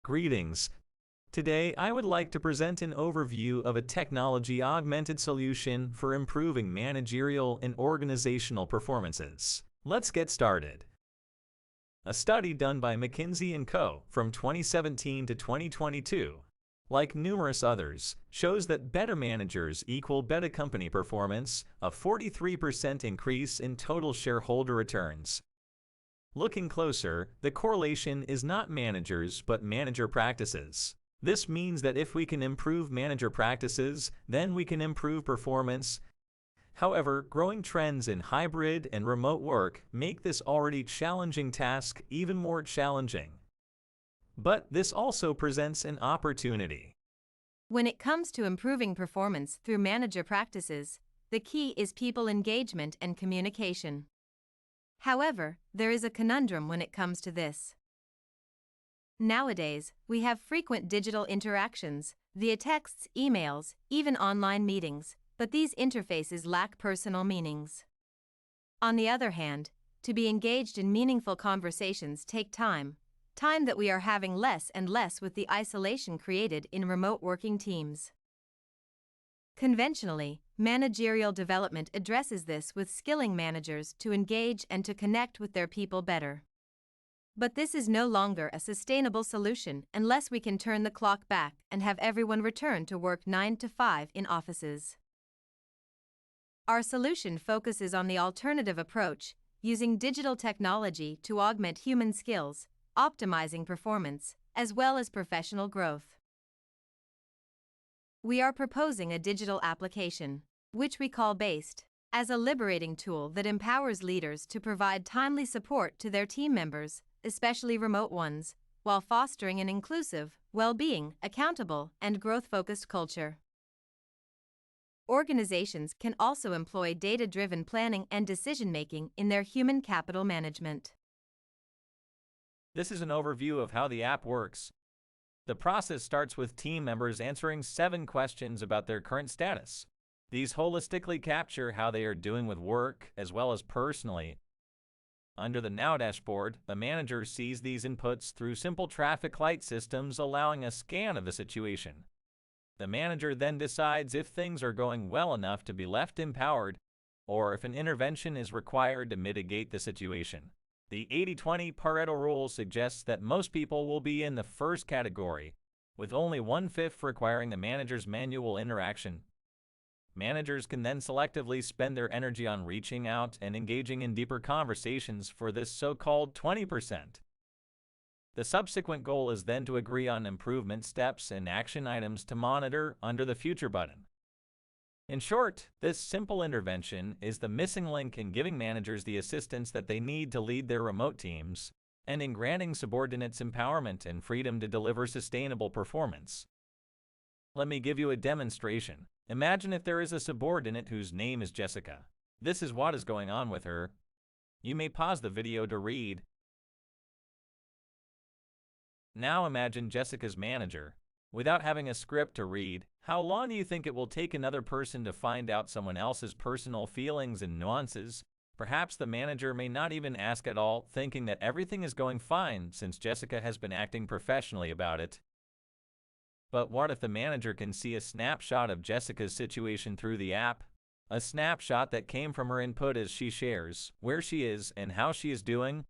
Greetings. Today, I would like to present an overview of a technology-augmented solution for improving managerial and organizational performances. Let's get started. A study done by McKinsey & Co. from 2017 to 2022, like numerous others, shows that better managers equal better company performance, a 43% increase in total shareholder returns. Looking closer, the correlation is not managers but manager practices. This means that if we can improve manager practices, then we can improve performance. However, growing trends in hybrid and remote work make this already challenging task even more challenging. But this also presents an opportunity. When it comes to improving performance through manager practices, the key is people engagement and communication. However, there is a conundrum when it comes to this. Nowadays, we have frequent digital interactions, via texts, emails, even online meetings, but these interfaces lack personal meanings. On the other hand, to be engaged in meaningful conversations take time that we are having less and less with the isolation created in remote working teams. Conventionally, managerial development addresses this with skilling managers to engage and to connect with their people better. But this is no longer a sustainable solution unless we can turn the clock back and have everyone return to work 9 to 5 in offices. Our solution focuses on the alternative approach, using digital technology to augment human skills, optimizing performance, as well as professional growth. We are proposing a digital application, which we call BASED, as a liberating tool that empowers leaders to provide timely support to their team members, especially remote ones, while fostering an inclusive, well-being, accountable, and growth-focused culture. Organizations can also employ data-driven planning and decision-making in their human capital management. This is an overview of how the app works. The process starts with team members answering 7 questions about their current status. These holistically capture how they are doing with work as well as personally. Under the Now dashboard, the manager sees these inputs through simple traffic light systems, allowing a scan of the situation. The manager then decides if things are going well enough to be left empowered, or if an intervention is required to mitigate the situation. The 80-20 Pareto rule suggests that most people will be in the first category, with only 1/5 requiring the manager's manual interaction. Managers can then selectively spend their energy on reaching out and engaging in deeper conversations for this so-called 20%. The subsequent goal is then to agree on improvement steps and action items to monitor under the Future button. In short, this simple intervention is the missing link in giving managers the assistance that they need to lead their remote teams, and in granting subordinates empowerment and freedom to deliver sustainable performance. Let me give you a demonstration. Imagine if there is a subordinate whose name is Jessica. This is what is going on with her. You may pause the video to read. Now imagine Jessica's manager. Without having a script to read, how long do you think it will take another person to find out someone else's personal feelings and nuances? Perhaps the manager may not even ask at all, thinking that everything is going fine since Jessica has been acting professionally about it. But what if the manager can see a snapshot of Jessica's situation through the app? A snapshot that came from her input as she shares where she is and how she is doing?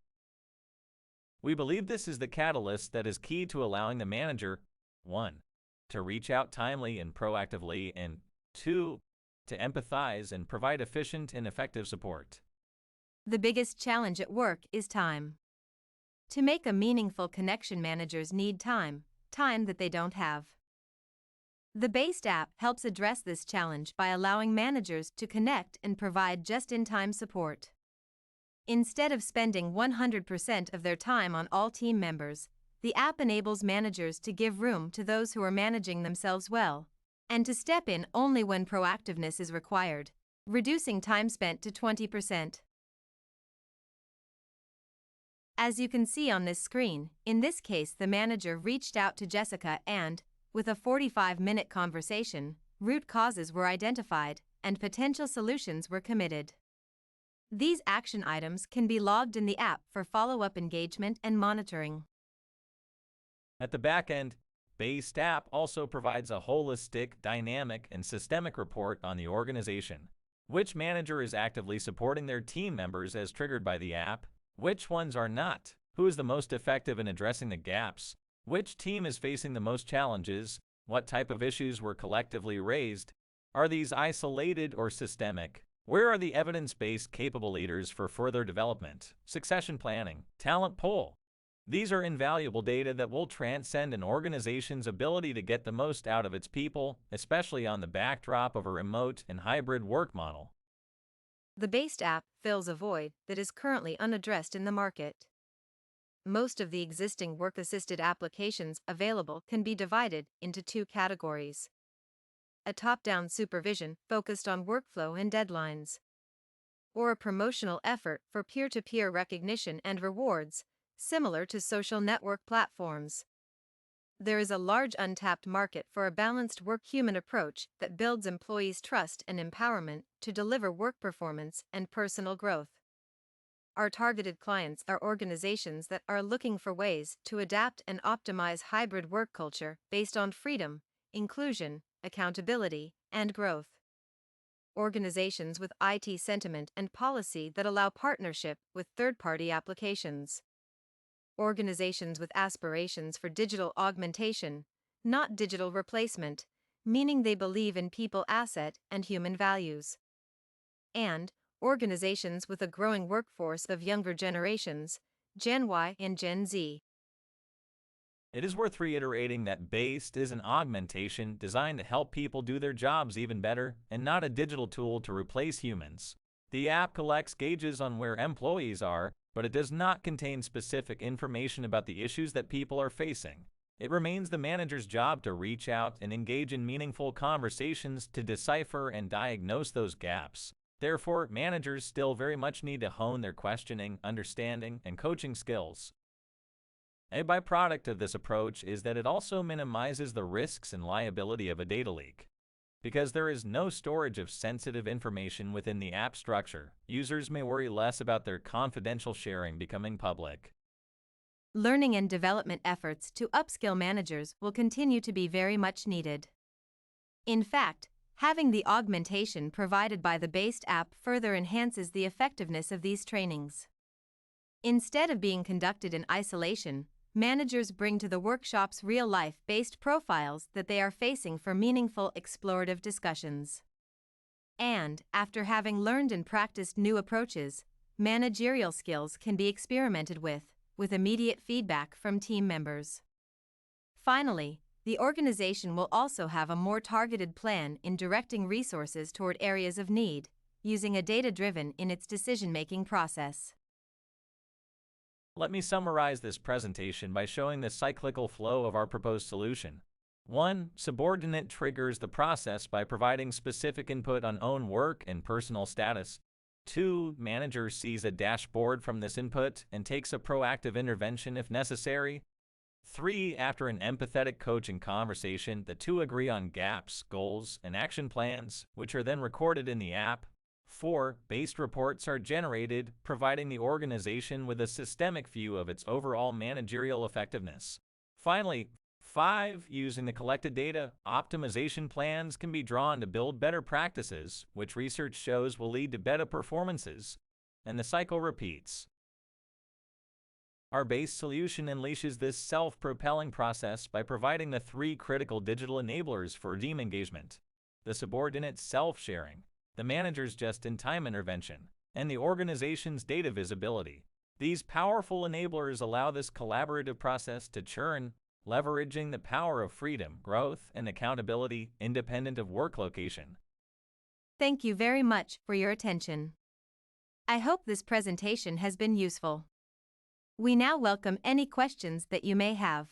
We believe this is the catalyst that is key to allowing the manager 1. To reach out timely and proactively, and 2. To empathize and provide efficient and effective support. The biggest challenge at work is time. To make a meaningful connection, managers need time that they don't have. The BASED app helps address this challenge by allowing managers to connect and provide just-in-time support. Instead of spending 100% of their time on all team members, the app enables managers to give room to those who are managing themselves well, and to step in only when proactiveness is required, reducing time spent to 20%. As you can see on this screen, in this case the manager reached out to Jessica and, with a 45-minute conversation, root causes were identified and potential solutions were committed. These action items can be logged in the app for follow-up engagement and monitoring. At the back end, Based App also provides a holistic, dynamic, and systemic report on the organization. Which manager is actively supporting their team members as triggered by the app? Which ones are not? Who is the most effective in addressing the gaps? Which team is facing the most challenges? What type of issues were collectively raised? Are these isolated or systemic? Where are the evidence-based capable leaders for further development? Succession planning, talent pool. These are invaluable data that will transcend an organization's ability to get the most out of its people, especially on the backdrop of a remote and hybrid work model. The Based app fills a void that is currently unaddressed in the market. Most of the existing work-assisted applications available can be divided into two categories: a top-down supervision focused on workflow and deadlines, or a promotional effort for peer-to-peer recognition and rewards, similar to social network platforms. There is a large untapped market for a balanced work-human approach that builds employees' trust and empowerment to deliver work performance and personal growth. Our targeted clients are organizations that are looking for ways to adapt and optimize hybrid work culture based on freedom, inclusion, accountability, and growth. Organizations with IT sentiment and policy that allow partnership with third-party applications. Organizations with aspirations for digital augmentation, not digital replacement, meaning they believe in people asset and human values. And organizations with a growing workforce of younger generations, Gen Y and Gen Z. It is worth reiterating that Based is an augmentation designed to help people do their jobs even better and not a digital tool to replace humans. The app collects gauges on where employees are, but it does not contain specific information about the issues that people are facing. It remains the manager's job to reach out and engage in meaningful conversations to decipher and diagnose those gaps. Therefore, managers still very much need to hone their questioning, understanding, and coaching skills. A byproduct of this approach is that it also minimizes the risks and liability of a data leak. Because there is no storage of sensitive information within the app structure, users may worry less about their confidential sharing becoming public. Learning and development efforts to upskill managers will continue to be very much needed. In fact, having the augmentation provided by the Based app further enhances the effectiveness of these trainings. Instead of being conducted in isolation, managers bring to the workshops real-life based profiles that they are facing for meaningful explorative discussions. And, after having learned and practiced new approaches, managerial skills can be experimented with immediate feedback from team members. Finally, the organization will also have a more targeted plan in directing resources toward areas of need, using a data-driven in its decision-making process. Let me summarize this presentation by showing the cyclical flow of our proposed solution. 1. Subordinate triggers the process by providing specific input on own work and personal status. 2. Manager sees a dashboard from this input and takes a proactive intervention if necessary. 3. After an empathetic coaching conversation, the two agree on gaps, goals, and action plans, which are then recorded in the app. 4. Based reports are generated, providing the organization with a systemic view of its overall managerial effectiveness. Finally, 5. Using the collected data, optimization plans can be drawn to build better practices, which research shows will lead to better performances, and the cycle repeats. Our Based solution unleashes this self-propelling process by providing the 3 critical digital enablers for team engagement: the subordinate self-sharing, the manager's just-in-time intervention, and the organization's data visibility. These powerful enablers allow this collaborative process to churn, leveraging the power of freedom, growth, and accountability independent of work location. Thank you very much for your attention. I hope this presentation has been useful. We now welcome any questions that you may have.